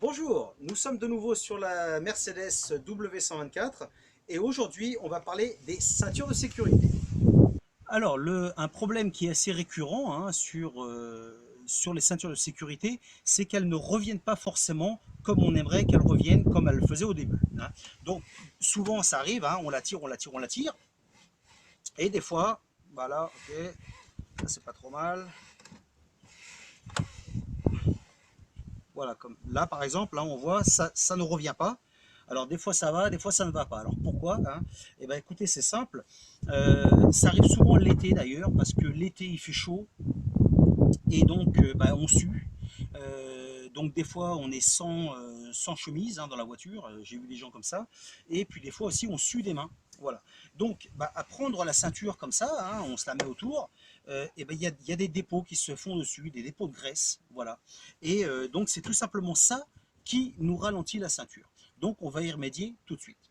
Bonjour, nous sommes de nouveau sur la Mercedes W124 et aujourd'hui on va parler des ceintures de sécurité. Alors, un problème qui est assez récurrent sur les ceintures de sécurité, c'est qu'elles ne reviennent pas forcément comme on aimerait qu'elles reviennent comme elles le faisaient au début. Donc, souvent ça arrive, on la tire, on la tire, on la tire, et des fois, voilà, ok, ça c'est pas trop mal. Voilà, comme là par exemple, là on voit ça ne revient pas. Alors des fois ça va, des fois ça ne va pas. Alors pourquoi Eh bien écoutez, c'est simple. Ça arrive souvent l'été d'ailleurs, parce que l'été il fait chaud et donc on sue. Donc des fois on est sans chemise dans la voiture, j'ai vu des gens comme ça. Et puis des fois aussi on sue des mains. Voilà. Donc à prendre la ceinture comme ça, on se la met autour, et il y a des dépôts qui se font dessus, des dépôts de graisse. Voilà. Et donc c'est tout simplement ça qui nous ralentit la ceinture. Donc on va y remédier tout de suite.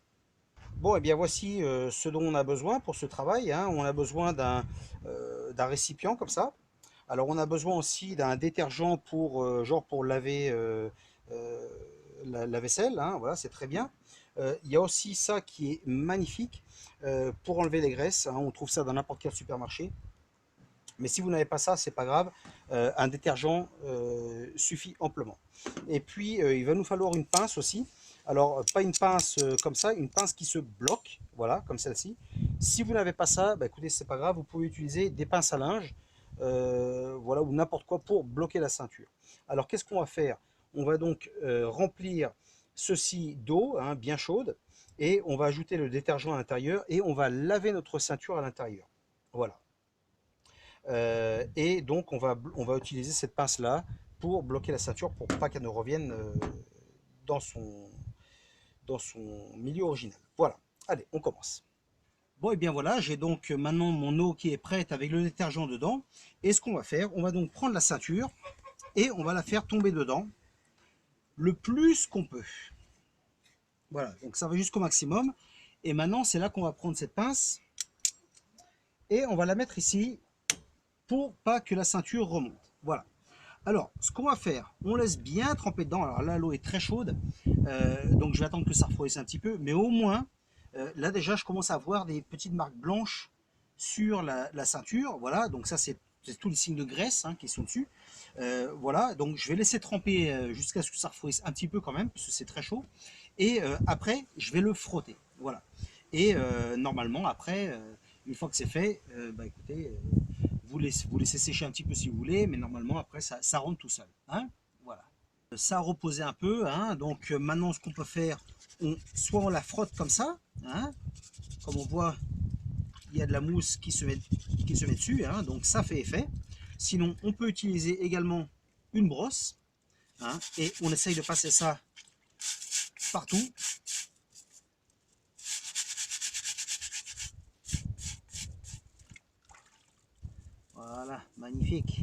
Bon, et bien voici ce dont on a besoin pour ce travail. On a besoin d'un récipient comme ça. Alors on a besoin aussi d'un détergent pour genre pour laver euh, la vaisselle. Voilà, c'est très bien. Il y a aussi ça qui est magnifique pour enlever les graisses. On trouve ça dans n'importe quel supermarché. Mais si vous n'avez pas ça, c'est pas grave. Un détergent suffit amplement. Et puis, il va nous falloir une pince aussi. Alors, pas une pince comme ça, une pince qui se bloque, voilà, comme celle-ci. Si vous n'avez pas ça, bah, écoutez, c'est pas grave, vous pouvez utiliser des pinces à linge, voilà, ou n'importe quoi pour bloquer la ceinture. Alors, qu'est-ce qu'on va faire? On va donc remplir ceci d'eau, bien chaude, et on va ajouter le détergent à l'intérieur, et on va laver notre ceinture à l'intérieur. Voilà. Et donc on va utiliser cette pince là pour bloquer la ceinture pour pas qu'elle ne revienne dans son, dans son milieu original. Voilà, allez, on commence. Bon, et bien voilà, j'ai donc maintenant mon eau qui est prête avec le détergent dedans. Et ce qu'on va faire, on va donc prendre la ceinture et on va la faire tomber dedans le plus qu'on peut. Voilà, donc ça va jusqu'au maximum. Et maintenant, c'est là qu'on va prendre cette pince et on va la mettre ici pour pas que la ceinture remonte. Voilà. Alors, ce qu'on va faire, on laisse bien tremper dedans. Alors là, l'eau est très chaude, donc je vais attendre que ça refroidisse un petit peu. Mais au moins, là déjà, je commence à voir des petites marques blanches sur la ceinture. Voilà, donc ça, c'est tous les signes de graisse qui sont dessus. Voilà, donc je vais laisser tremper jusqu'à ce que ça refroidisse un petit peu quand même, parce que c'est très chaud. Et après, je vais le frotter. Voilà. Et normalement, après, une fois que c'est fait, écoutez, vous laissez sécher un petit peu si vous voulez, mais normalement après ça rentre tout seul. Voilà. Ça a reposé un peu, donc maintenant ce qu'on peut faire, soit on la frotte comme ça, comme on voit, il y a de la mousse qui se met dessus, donc ça fait effet. Sinon, on peut utiliser également une brosse, et on essaye de passer ça partout. Voilà, magnifique.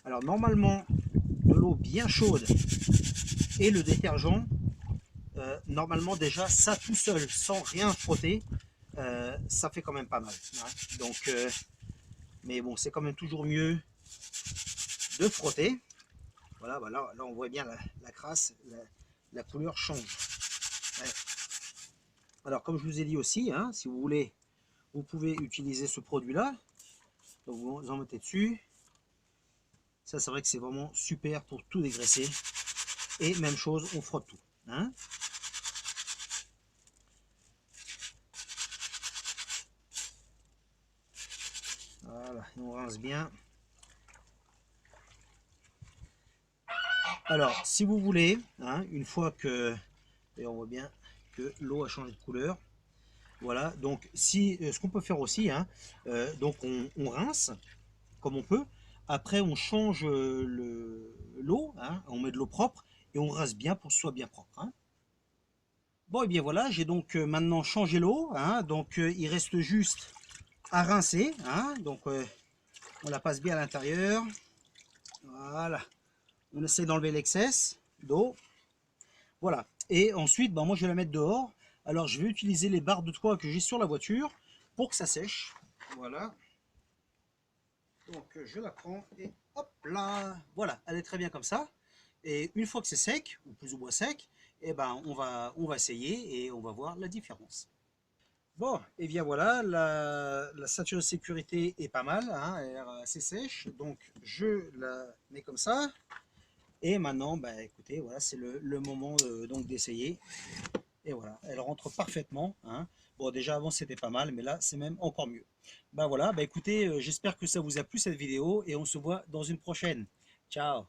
Alors normalement, de l'eau bien chaude et le détergent, normalement déjà ça tout seul, sans rien frotter, ça fait quand même pas mal. Donc, mais bon, c'est quand même toujours mieux de frotter. Voilà, là on voit bien la crasse, la couleur change. Ouais. Alors comme je vous ai dit aussi, si vous voulez, vous pouvez utiliser ce produit-là. Donc vous en mettez dessus. Ça, c'est vrai que c'est vraiment super pour tout dégraisser. Et même chose, on frotte tout. Voilà, et on rince bien. Alors, si vous voulez, une fois que, et on voit bien que l'eau a changé de couleur, voilà, donc si, ce qu'on peut faire aussi, donc on rince comme on peut, après on change l'eau, on met de l'eau propre et on rince bien pour que ce soit bien propre. Bon, et bien voilà, j'ai donc maintenant changé l'eau, donc il reste juste à rincer, donc on la passe bien à l'intérieur, voilà, on essaie d'enlever l'excès d'eau. Voilà. Et ensuite, moi je vais la mettre dehors. Alors je vais utiliser les barres de toit que j'ai sur la voiture pour que ça sèche. Voilà. Donc je la prends et hop là. Voilà, elle est très bien comme ça. Et une fois que c'est sec, ou plus ou moins sec, eh ben, on va essayer et on va voir la différence. Bon, et bien voilà, la ceinture de sécurité est pas mal, hein, elle est assez sèche, donc je la mets comme ça. Et maintenant, bah, écoutez, voilà, c'est le moment donc d'essayer. Et voilà, elle rentre parfaitement, hein. Bon, déjà avant c'était pas mal, mais là c'est même encore mieux. Bah voilà, bah écoutez, j'espère que ça vous a plu cette vidéo et on se voit dans une prochaine. Ciao!